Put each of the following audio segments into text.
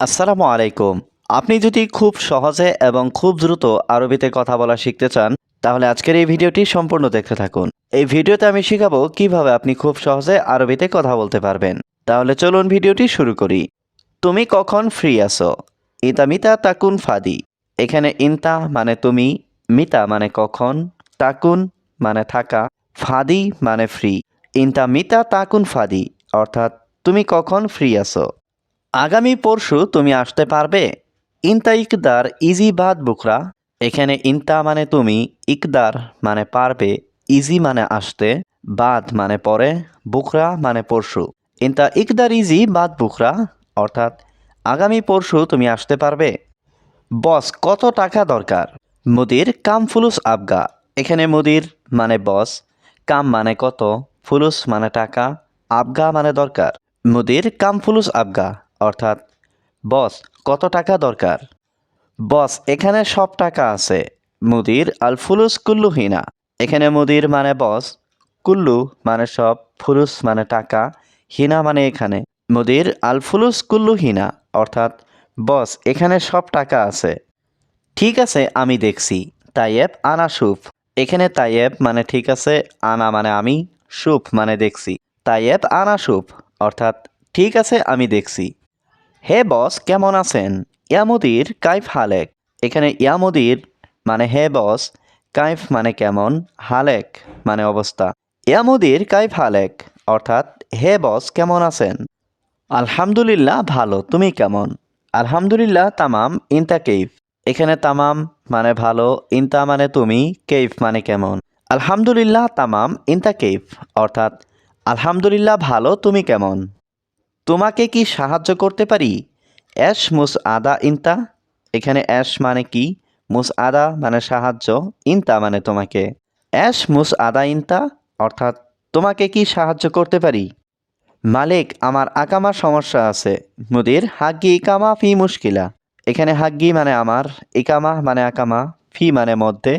আসসালামু আলাইকুম। আপনি যদি খুব সহজে এবং খুব দ্রুত আরবিতে কথা বলা শিখতে চান, তাহলে আজকের এই ভিডিওটি সম্পূর্ণ দেখতে থাকুন। এই ভিডিওতে আমি শিখাবো কিভাবে আপনি খুব সহজে আরবিতে কথা বলতে পারবেন। তাহলে চলুন ভিডিওটি শুরু করি। তুমি কখন ফ্রি আছো? ইতা মিতা তাকুন ফাদি। এখানে ইনতা মানে তুমি, মিতা মানে কখন, তাকুন মানে থাকা, ফাদি মানে ফ্রি। ইনতা মিতা তাকুন ফাদি অর্থাৎ তুমি কখন ফ্রি আছো। আগামী পরশু তুমি আসতে পারবে? ইনতা ইকদার ইজি বাদ বুকরা। এখানে ইনতা মানে তুমি, ইকদার মানে পারবে, ইজি মানে আসতে, বাদ মানে পরে, বুকরা মানে পরশু। ইনতা ইকদার ইজি বাদ বুকরা অর্থাৎ আগামী পরশু তুমি আসতে পারবে। বস কত টাকা দরকার? মুদির কাম ফুলুস আবগা। এখানে মুদির মানে বস, কাম মানে কত, ফুলুস মানে টাকা, আবগা মানে দরকার। মুদির কাম ফুলুস আবগা অর্থাৎ বস কত টাকা দরকার। বস এখানে সব টাকা আছে। মুদির আল ফুলুস কুল্লু হিনা। এখানে মুদির মানে বস, কুল্লু মানে সব, ফুলুস মানে টাকা, হিনা মানে এখানে। মুদির আল ফুলুস কুল্লু হিনা অর্থাৎ বস এখানে সব টাকা আছে। ঠিক আছে আমি দেখছি। তাইয়েব আনা সুফ। এখানে তাইয়েব মানে ঠিক আছে, আনা মানে আমি, সুফ মানে দেখছি। তাইয়েব আনা সুফ অর্থাৎ ঠিক আছে আমি দেখছি। হে বস কেমন আছেন? ইয়ামুদির কাইফ হালেক। এখানে ইয়ামুদির মানে হে বস, কাইফ মানে কেমন, হালেক মানে অবস্থা। ইয়ামুদির কাইফ হালেক অর্থাৎ হে বস কেমন আছেন? আলহামদুলিল্লাহ ভালো, তুমি কেমন? আলহামদুলিল্লাহ তামাম ইনতা কেইফ। এখানে তামাম মানে ভালো, ইনতা মানে তুমি, কেইফ মানে কেমন। আলহামদুলিল্লাহ তামাম ইনতা কেইফ অর্থাৎ আলহামদুলিল্লাহ ভালো, তুমি কেমন? তোমাকে কি সাহায্য করতে পারি? অ্যাশ মুস আদা ইনতা। এখানে অ্যাশ মানে কি, মুস আদা মানে সাহায্য, ইনতা মানে তোমাকে। অ্যাশ মুস আদা ইনতা অর্থাৎ তোমাকে কি সাহায্য করতে পারি? মালিক আমার আকামা সমস্যা আছে। মুদির হাগ্গি ইকামা ফি মুশকিলা। এখানে হাগ্গি মানে আমার, ইকামা মানে আকামা, ফি মানে মধ্যে,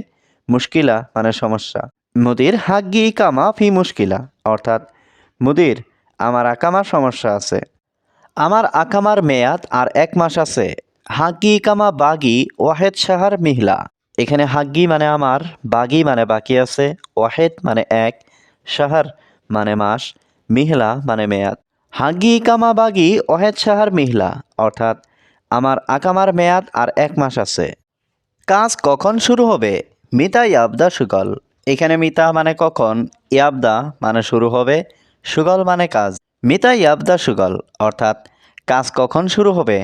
মুশকিলা মানে সমস্যা। মুদির হাগ্গি ইকামা ফি মুশকিলা অর্থাৎ মুদির আমার আকামার সমস্যা আছে। আমার আকামার মেয়াদ আর 1 মাস আছে। হাগ্গি ইকামা বাগি ওয়াহেদ শাহার মিহলা। এখানে হাগ্গি মানে আমার, বাগি মানে বাকি আছে, ওয়াহেদ মানে 1, শাহার মানে মাস, মিহলা মানে মেয়াদ। হাগ্গি ইকামা বাগি ওয়াহেদ শাহার মিহলা অর্থাৎ আমার আকামার মেয়াদ আর 1 মাস আছে। কাজ কখন শুরু হবে? মিতা ইয়াবদা সুগল। এখানে মিতা মানে কখন, ইয়াবদা মানে শুরু হবে, সুগল মানে কাজ। মিতা ইয়াবদা সুগল অর্থাৎ কাজ কখন শুরু হবে।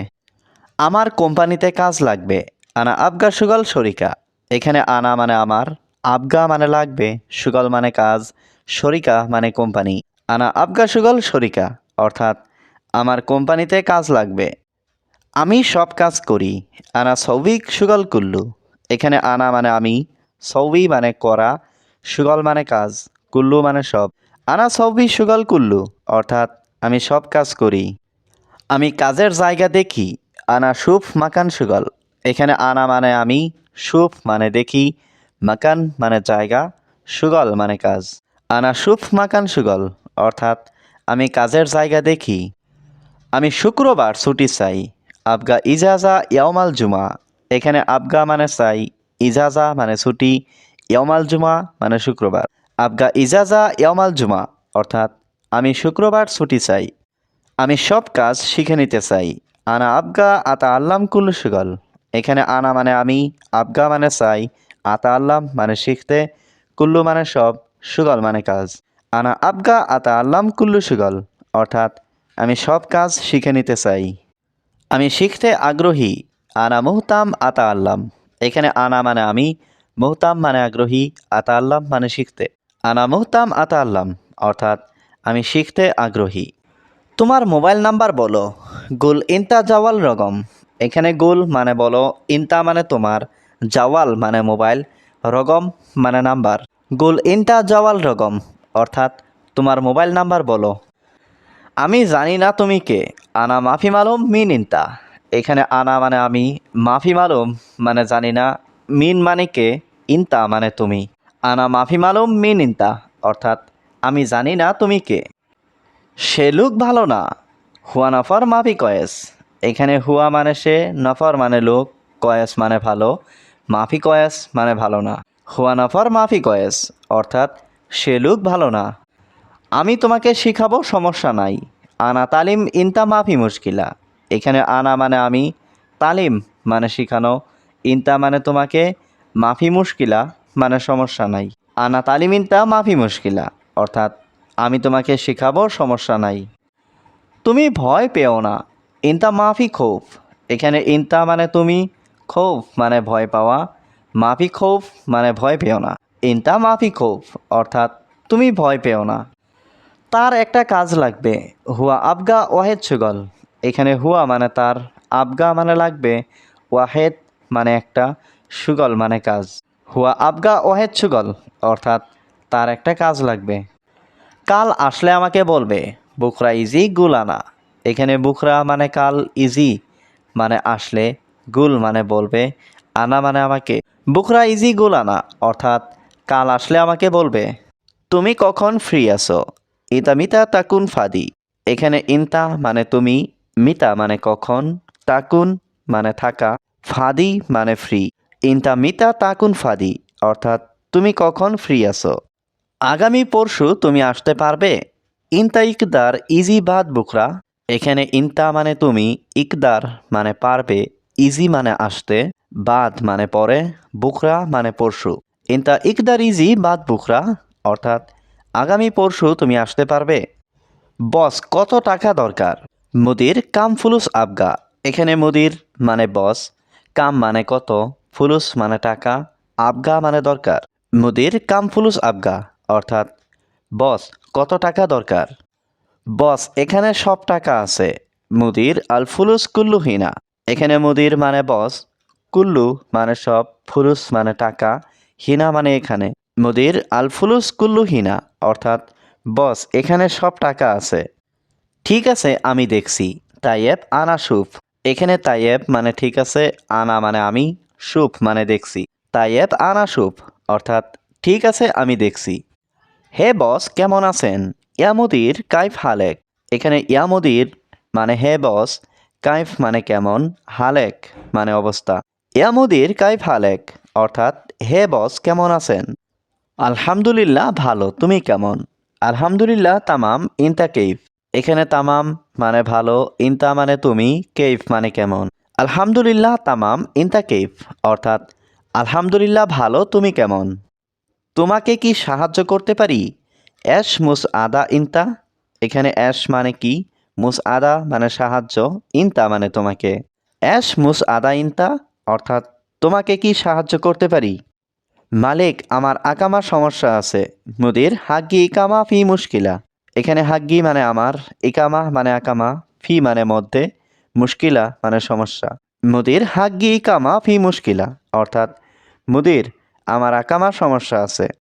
আমার কোম্পানিতে কাজ লাগবে। আনা আবগা সুগল শরিকা। এখানে আনা মানে আমার, আবগা মানে লাগবে, সুগল মানে কাজ, শরিকা মানে কোম্পানি। আনা আবগা সুগল শরিকা অর্থাৎ আমার কোম্পানিতে কাজ লাগবে। আমি সব কাজ করি। আনা সৌভিক সুগল কুল্লু। এখানে আনা মানে আমি, সৌভি মানে করা, সুগল মানে কাজ, কুল্লু মানে সব। আনা সৌভি সুগল কুল্লু অর্থাৎ আমি সব কাজ করি। আমি কাজের জায়গা দেখি। আনা সুফ মাকান সুগল। এখানে আনা মানে আমি, সুফ মানে দেখি, মাকান মানে জায়গা, সুগল মানে কাজ। আনা সুফ মাকান সুগল অর্থাৎ আমি কাজের জায়গা দেখি। আমি শুক্রবার ছুটি চাই। আবগা ইজাজা ইয়ামাল জুমা। এখানে আবগা মানে চাই, ইজাজা মানে ছুটি, ইয়ামাল জুমা মানে শুক্রবার। আবগা ইজাজা ইয়ামাল জুমা অর্থাৎ আমি শুক্রবার ছুটি চাই। আমি সব কাজ শিখে নিতে চাই। আনা আবগা আতা আল্লাম কুল্লু সুগল। এখানে আনা মানে আমি, আবগা মানে চাই, আতা আল্লাম মানে শিখতে, কুল্লু মানে সব, সুগল মানে কাজ। আনা আবগা আতা আল্লাম কুল্লু সুগল অর্থাৎ আমি সব কাজ শিখে নিতে চাই। আমি শিখতে আগ্রহী। আনা মুহতাম আতা আল্লাম। এখানে আনা মানে আমি, মুহতাম মানে আগ্রহী, আতা আল্লাম মানে শিখতে। আনা মুহতাম আতা আল্লাম অর্থাৎ আমি শিখতে আগ্রহী। তোমার মোবাইল নাম্বার বলো। গুল ইনতা জাওয়াল রগম। এখানে গুল মানে বলো, ইনতা মানে তোমার, জাওয়াল মানে মোবাইল, রগম মানে নাম্বার। গুল ইনতা জাওয়াল রগম অর্থাৎ তোমার মোবাইল নাম্বার বলো। আমি জানি না তুমি কে। আনা মাফি মালুম মিন ইনতা। এখানে আনা মানে আমি, মাফি মালুম মানে জানি না, মিন মানে কে, ইনতা মানে তুমি। আনা মাফি মালুম মিন ইনতা অর্থাৎ আমি জানি না তুমি কে। সে লোক ভালো না। হুয়ানাফার মাফি কয়েস। এখানে হুয়া মানে সে, নফর মানে লোক, কয়েস মানে ভালো, মাফি কয়েস মানে ভালো না। হুয়া নফর মাফি কয়েস অর্থাৎ সে লোক ভালো না। আমি তোমাকে শিখাবো, সমস্যা নাই। আনা তালিম ইনতা মাফি মুশকিলা। এখানে আনা মানে আমি, তালিম মানে শিখানো, ইনতা মানে তোমাকে, মাফি মুশকিলা মানে সমস্যা নাই। আনা তালিম ইনতা মাফি মুশকিলা অর্থাৎ আমি তোমাকে শিখাবো, সমস্যা নাই। তুমি ভয় পেও না, ইনতা মাফি খৌফ। এখানে ইনতা মানে তুমি, খৌফ মানে ভয় পাওয়া, মাফি খৌফ মানে ভয় পেও না। ইনতা মাফি খৌফ অর্থাৎ তুমি ভয় পেও না। তার একটা কাজ লাগবে, হুয়া আবগা ওয়াহেদ সুগল। এখানে হুয়া মানে তার, আবগা মানে লাগবে, ওয়াহেদ মানে একটা, সুগল মানে কাজ। হুয়া আবগা ওয়াহেদ সুগল অর্থাৎ তার একটা কাজ লাগবে। কাল আসলে আমাকে বলবে, বুখরা ইজি গুল আনা। এখানে বুখরা মানে কাল, ইজি মানে আসলে, গুল মানে বলবে, আনা মানে আমাকে। বুখরা ইজি গুল আনা অর্থাৎ কাল আসলে আমাকে বলবে। তুমি কখন ফ্রি আছো? ইতা মিতা তাকুন ফাদি। এখানে ইনতা মানে তুমি, মিতা মানে কখন, তাকুন মানে থাকা, ফাদি মানে ফ্রি। ইনতা মিতা তাকুন ফাদি অর্থাৎ তুমি কখন ফ্রি আছো। আগামী পরশু তুমি আসতে পারবে? ইনতা ইকদার ইজি বাদ বুকরা। এখানে ইনতা মানে তুমি, ইকদার মানে পারবে, ইজি মানে আসতে, বাদ মানে পরে, বুকরা মানে পরশু। ইনতা ইকদার ইজি বাদ বুকরা অর্থাৎ আগামী পরশু তুমি আসতে পারবে। বস কত টাকা দরকার? মুদির কাম ফুলুস আবগা। এখানে মুদির মানে বস, কাম মানে কত, ফুলুস মানে টাকা, আবগা মানে দরকার। মুদির কাম ফুলুস আবগা অর্থাৎ বস কত টাকা দরকার। বস এখানে সব টাকা আছে। মুদির আল ফুলুস কুল্লু হিনা। এখানে মুদির মানে বস, কুল্লু মানে সব, ফুলুস মানে টাকা, হিনা মানে এখানে। মুদির আল ফুলুস কুল্লু হিনা অর্থাৎ বস এখানে সব টাকা আছে। ঠিক আছে আমি দেখছি। তাইয়েব আনা সুফ। এখানে তাইয়েব মানে ঠিক আছে, আনা মানে আমি, সুফ মানে দেখছি। তাইয়েব আনা সুফ অর্থাৎ ঠিক আছে আমি দেখছি। হে বস কেমন আছেন? ইয়া মুদির কাইফ হালেক। এখানে ইয়া মুদির মানে হে বস, কাইফ মানে কেমন, হালেক মানে অবস্থা। ইয়া মুদির কাইফ হালেক অর্থাৎ হে বস কেমন আছেন? আলহামদুলিল্লাহ ভালো, তুমি কেমন? আলহামদুলিল্লাহ তামাম, ইনতা কেইফ। এখানে তামাম মানে ভালো, ইনতা মানে তুমি, কেইফ মানে কেমন। আলহামদুলিল্লাহ তামাম ইনতা কেইফ অর্থাৎ আলহামদুলিল্লাহ ভালো, তুমি কেমন? তোমাকে কি সাহায্য করতে পারি? অ্যাশ মুস আদা ইনতা। এখানে অ্যাশ মানে কি, মুস আদা মানে সাহায্য, ইনতা মানে তোমাকে। অ্যাশ মুস আদা ইনতা অর্থাৎ তোমাকে কি সাহায্য করতে পারি? মালিক আমার আকামার সমস্যা আছে। মুদির হাগ্গি ইকামা ফি মুশকিলা। এখানে হাগ্গি মানে আমার, ইকামা মানে আকামা, ফি মানে মধ্যে, মুশকিলা মানে সমস্যা। মুদির হাগ্গি ইকামা ফি মুশকিলা অর্থাৎ মুদির আমার আকামার সমস্যা আছে।